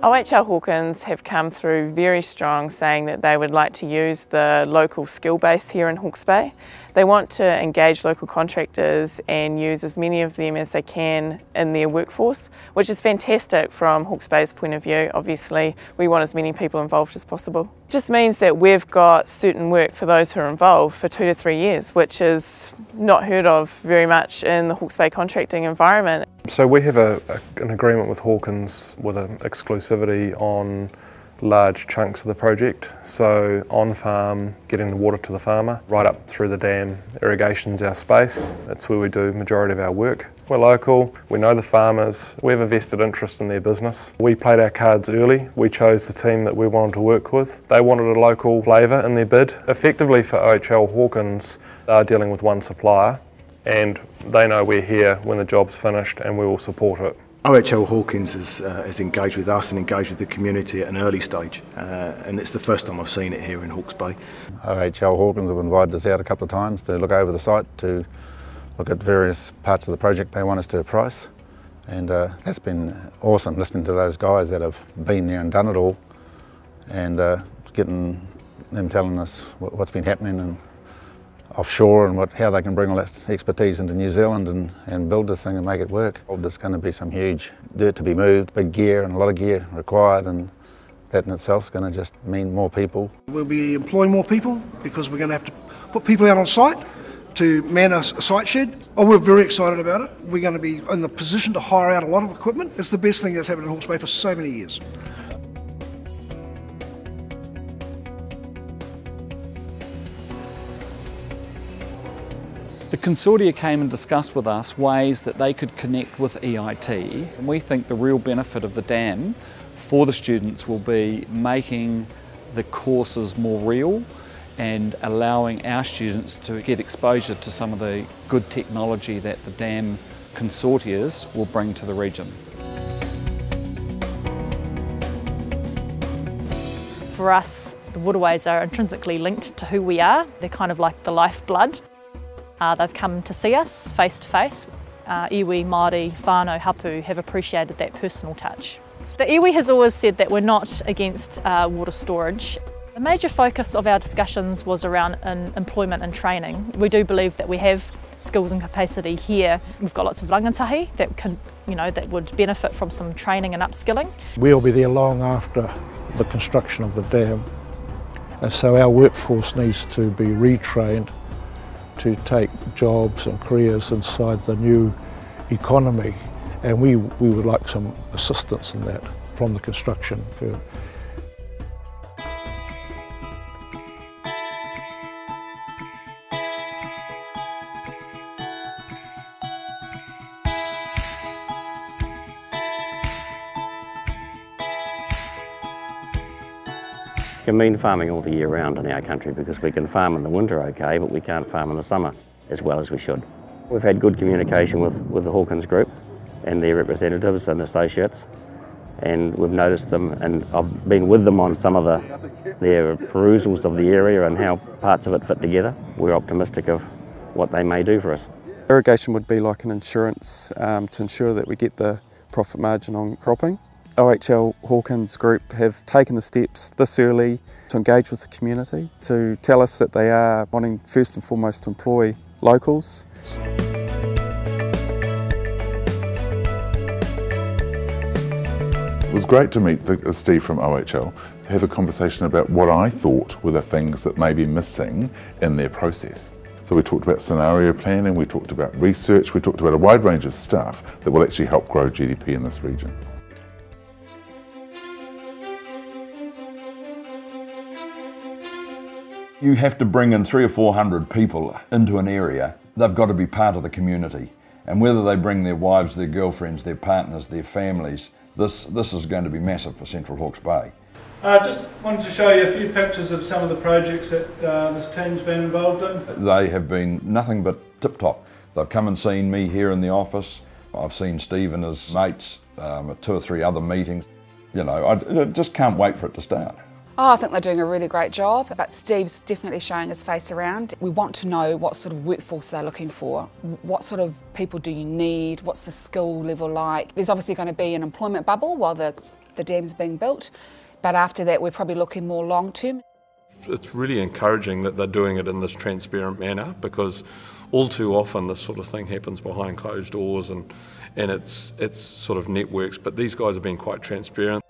OHL Hawkins have come through very strong, saying that they would like to use the local skill base here in Hawke's Bay. They want to engage local contractors and use as many of them as they can in their workforce, which is fantastic from Hawke's Bay's point of view. Obviously, we want as many people involved as possible. It just means that we've got certain work for those who are involved for 2 to 3 years, which is not heard of very much in the Hawke's Bay contracting environment. So we have an agreement with Hawkins with an exclusivity on large chunks of the project. So on farm, getting the water to the farmer, right up through the dam. Irrigation's our space. That's where we do the majority of our work. We're local, we know the farmers, we have a vested interest in their business. We played our cards early. We chose the team that we wanted to work with. They wanted a local flavour in their bid. Effectively for OHL Hawkins, they're dealing with one supplier, and they know we're here when the job's finished and we will support it. OHL Hawkins has engaged with us and engaged with the community at an early stage, and it's the first time I've seen it here in Hawke's Bay. OHL Hawkins have invited us out a couple of times to look over the site, to look at various parts of the project they want us to price, and that's been awesome listening to those guys that have been there and done it all, and getting them telling us what's been happening and offshore and how they can bring all that expertise into New Zealand and build this thing and make it work. There's going to be some huge dirt to be moved, big gear and a lot of gear required, and that in itself is going to just mean more people. We'll be employing more people because we're going to have to put people out on site to man a site shed. Oh, we're very excited about it. We're going to be in the position to hire out a lot of equipment. It's the best thing that's happened in Hawke's Bay for so many years. The consortia came and discussed with us ways that they could connect with EIT, and we think the real benefit of the dam for the students will be making the courses more real and allowing our students to get exposure to some of the good technology that the dam consortias will bring to the region. For us, the waterways are intrinsically linked to who we are. They're kind of like the lifeblood. They've come to see us face to face. Iwi, Māori, whānau, hapu have appreciated that personal touch. The iwi has always said that we're not against water storage. The major focus of our discussions was around employment and training. We do believe that we have skills and capacity here. We've got lots of rangatahi that would benefit from some training and upskilling. We'll be there long after the construction of the dam, and so our workforce needs to be retrained to take jobs and careers inside the new economy, and we would like some assistance in that from the construction firm. We can mean farming all the year round in our country because we can farm in the winter okay, but we can't farm in the summer as well as we should. We've had good communication with the Hawkins group and their representatives and associates, and we've noticed them, and I've been with them on some of their perusals of the area and how parts of it fit together. We're optimistic of what they may do for us. Irrigation would be like an insurance to ensure that we get the profit margin on cropping. OHL Hawkins Group have taken the steps this early to engage with the community, to tell us that they are wanting first and foremost to employ locals. It was great to meet Steve from OHL, have a conversation about what I thought were the things that may be missing in their process. So we talked about scenario planning, we talked about research, we talked about a wide range of stuff that will actually help grow GDP in this region. You have to bring in 300 or 400 people into an area. They've got to be part of the community. And whether they bring their wives, their girlfriends, their partners, their families, this is going to be massive for Central Hawke's Bay. Just wanted to show you a few pictures of some of the projects that this team's been involved in. They have been nothing but tip-top. They've come and seen me here in the office. I've seen Steve and his mates at 2 or 3 other meetings. You know, I just can't wait for it to start. Oh, I think they're doing a really great job, but Steve's definitely showing his face around. We want to know what sort of workforce they're looking for. What sort of people do you need? What's the skill level like? There's obviously going to be an employment bubble while the the dam's being built, but after that we're probably looking more long term. It's really encouraging that they're doing it in this transparent manner, because all too often this sort of thing happens behind closed doors and it's sort of networks, but these guys have been quite transparent.